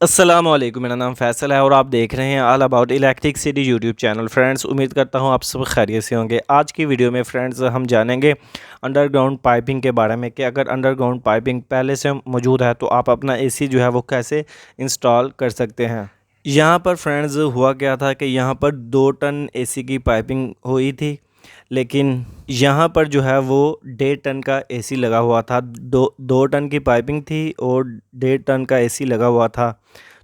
अस्सलामुअलैकुम, मेरा नाम फ़ैसल है और आप देख रहे हैं all about electric city YouTube channel. Friends, उम्मीद करता हूं आप सब खैरियत से होंगे। आज की वीडियो में फ्रेंड्स हम जानेंगे अंडरग्राउंड पाइपिंग के बारे में कि अगर अंडरग्राउंड पाइपिंग पहले से मौजूद है तो आप अपना एसी जो है वो कैसे इंस्टॉल कर सकते हैं। यहाँ पर फ्रेंड्स हुआ क्या था कि यहाँ पर 2 टन एसी की पाइपिंग हुई थी, लेकिन यहाँ पर जो है वो 1.5 टन का एसी लगा हुआ था। दो टन की पाइपिंग थी और 1.5 टन का एसी लगा हुआ था।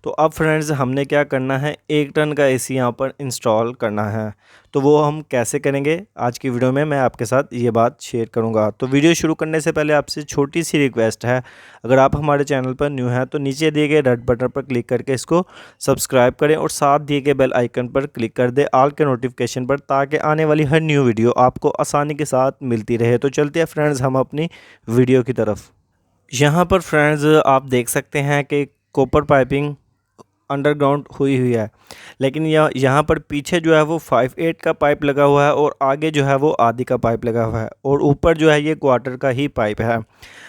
तो अब फ्रेंड्स हमने क्या करना है, 1 टन का एसी यहाँ पर इंस्टॉल करना है। तो वो हम कैसे करेंगे, आज की वीडियो में मैं आपके साथ ये बात शेयर करूँगा। तो वीडियो शुरू करने से पहले आपसे छोटी सी रिक्वेस्ट है, अगर आप हमारे चैनल पर न्यू हैं तो नीचे दिए गए रेड बटन पर क्लिक करके इसको सब्सक्राइब करें और साथ दिए गए बेल आइकन पर क्लिक कर दें ऑल के नोटिफिकेशन पर, ताकि आने वाली हर न्यू वीडियो आपको आसानी के साथ मिलती रहे। तो चलते हैं फ्रेंड्स हम अपनी वीडियो की तरफ। यहाँ पर फ्रेंड्स आप देख सकते हैं कि कॉपर पाइपिंग अंडरग्राउंड हुई है, लेकिन यहाँ पर पीछे जो है वो 5/8 का पाइप लगा हुआ है और आगे जो है वो आधी का पाइप लगा हुआ है और ऊपर जो है ये क्वार्टर का ही पाइप है।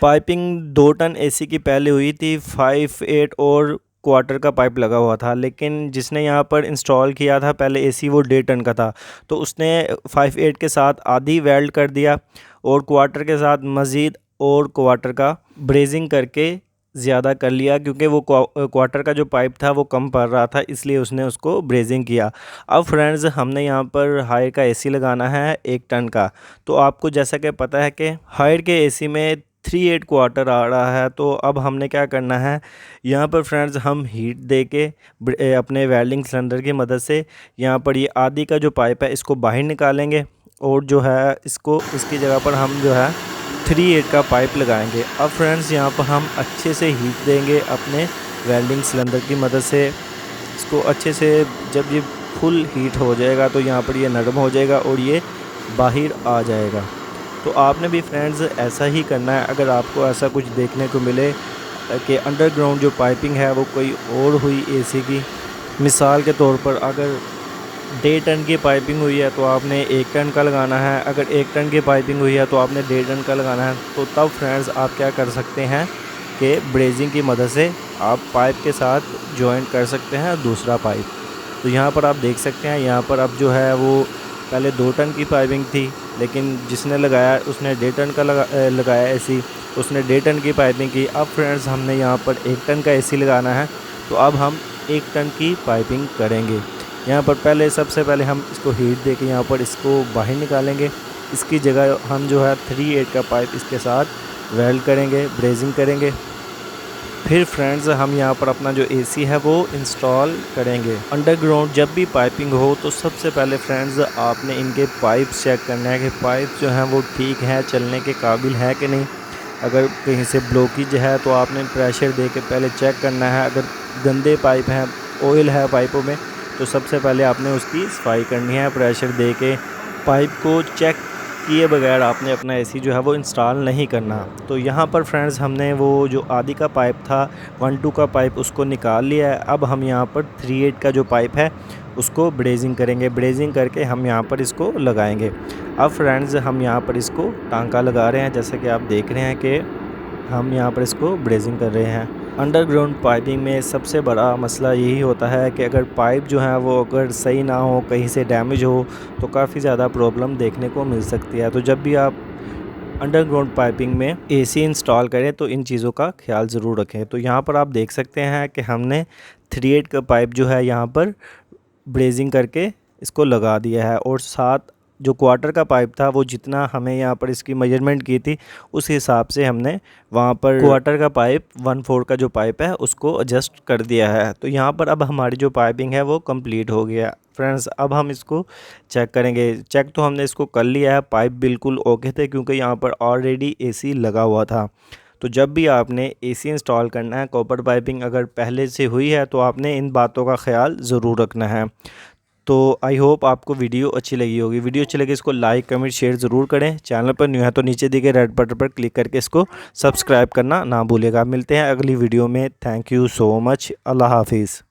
पाइपिंग 2 टन एसी की पहले हुई थी, 5/8 और क्वार्टर का पाइप लगा हुआ था, लेकिन जिसने यहाँ पर इंस्टॉल किया था पहले एसी वो 1.5 टन का था, तो उसने 5/8 के साथ आधी वेल्ड कर दिया और क्वार्टर के साथ मज़ीद और क्वार्टर का ब्रेजिंग करके ज़्यादा कर लिया, क्योंकि वो क्वार्टर का जो पाइप था वो कम पड़ रहा था, इसलिए उसने उसको ब्रेजिंग किया। अब फ्रेंड्स हमने यहाँ पर हायर का एसी लगाना है 1 टन का। तो आपको जैसा कि पता है कि हायर के एसी में 3/8 क्वार्टर आ रहा है। तो अब हमने क्या करना है, यहाँ पर फ्रेंड्स हम हीट दे के अपने वेल्डिंग सिलेंडर की मदद से यहाँ पर ये आधी का जो पाइप है इसको बाहर निकालेंगे और जो है इसकी जगह पर हम जो है 3/8 का पाइप लगाएंगे। अब फ्रेंड्स यहाँ पर हम अच्छे से हीट देंगे अपने वेल्डिंग सिलेंडर की मदद से इसको अच्छे से। जब ये फुल हीट हो जाएगा तो यहाँ पर ये नरम हो जाएगा और ये बाहर आ जाएगा। तो आपने भी फ्रेंड्स ऐसा ही करना है। अगर आपको ऐसा कुछ देखने को मिले कि अंडरग्राउंड जो पाइपिंग है वो कोई और हुई एसी की, मिसाल के तौर पर अगर 1.5 टन की पाइपिंग हुई है तो आपने 1 टन का लगाना है, अगर 1 टन की पाइपिंग हुई है तो आपने 1.5 टन का लगाना है। तो तब फ्रेंड्स आप क्या कर सकते हैं कि ब्रेजिंग की मदद से आप पाइप के साथ जॉइंट कर सकते हैं दूसरा पाइप। तो यहाँ पर आप देख सकते हैं, यहाँ पर अब जो है वो पहले 2 टन की पाइपिंग थी, लेकिन जिसने लगाया उसने 1.5 टन का लगाया एसी, उसने 1.5 टन की पाइपिंग की। अब फ्रेंड्स हमने यहाँ पर 1 टन का एसी लगाना है, तो अब हम 1 टन की पाइपिंग करेंगे। यहाँ पर सबसे पहले हम इसको हीट देके यहाँ पर इसको बाहर निकालेंगे। इसकी जगह हम जो है 3/8 का पाइप इसके साथ वेल्ड करेंगे, ब्रेजिंग करेंगे। फिर फ्रेंड्स हम यहाँ पर अपना जो एसी है वो इंस्टॉल करेंगे। अंडरग्राउंड जब भी पाइपिंग हो तो सबसे पहले फ्रेंड्स आपने इनके पाइप चेक करना है कि पाइप जो हैं वो ठीक है, चलने के काबिल है कि नहीं। अगर कहीं से ब्लॉकेज है तो आपने प्रेशर दे के पहले चेक करना है। अगर गंदे पाइप हैं, ऑयल है पाइपों में, तो सबसे पहले आपने उसकी सफाई करनी है प्रेशर दे के। पाइप को चेक किए बगैर आपने अपना एसी जो है वो इंस्टॉल नहीं करना। तो यहाँ पर फ्रेंड्स हमने वो जो आधी का पाइप था 1/2 का पाइप उसको निकाल लिया है। अब हम यहाँ पर 3/8 का जो पाइप है उसको ब्रेजिंग करेंगे। ब्रेजिंग करके हम यहाँ पर इसको लगाएंगे। अब फ्रेंड्स हम यहाँ पर इसको टांका लगा रहे हैं, जैसे कि आप देख रहे हैं कि हम यहाँ पर इसको ब्रेजिंग कर रहे हैं। अंडरग्राउंड पाइपिंग में सबसे बड़ा मसला यही होता है कि अगर पाइप जो है वो अगर सही ना हो, कहीं से डैमेज हो, तो काफ़ी ज़्यादा प्रॉब्लम देखने को मिल सकती है। तो जब भी आप अंडरग्राउंड पाइपिंग में एसी इंस्टॉल करें तो इन चीज़ों का ख्याल ज़रूर रखें। तो यहाँ पर आप देख सकते हैं कि हमने 3/8 का पाइप जो है यहाँ पर ब्रेजिंग करके इसको लगा दिया है और साथ जो क्वार्टर का पाइप था वो जितना हमें यहाँ पर इसकी मेजरमेंट की थी उस हिसाब से हमने वहाँ पर क्वार्टर का पाइप 1/4 का जो पाइप है उसको एडजस्ट कर दिया है। तो यहाँ पर अब हमारी जो पाइपिंग है वो कंप्लीट हो गया। फ्रेंड्स अब हम इसको चेक करेंगे। चेक तो हमने इसको कर लिया है, पाइप बिल्कुल ओके थे क्योंकि यहाँ पर ऑलरेडी एसी लगा हुआ था। तो जब भी आपने एसी इंस्टॉल करना है, कॉपर पाइपिंग अगर पहले से हुई है तो आपने इन बातों का ख्याल ज़रूर रखना है। तो आई होप आपको वीडियो अच्छी लगी होगी। वीडियो अच्छी लगी इसको लाइक कमेंट शेयर ज़रूर करें। चैनल पर न्यू है तो नीचे दिए गए रेड बटन पर क्लिक करके इसको सब्सक्राइब करना ना भूलिएगा। मिलते हैं अगली वीडियो में। Thank you so much. Allah हाफिज़।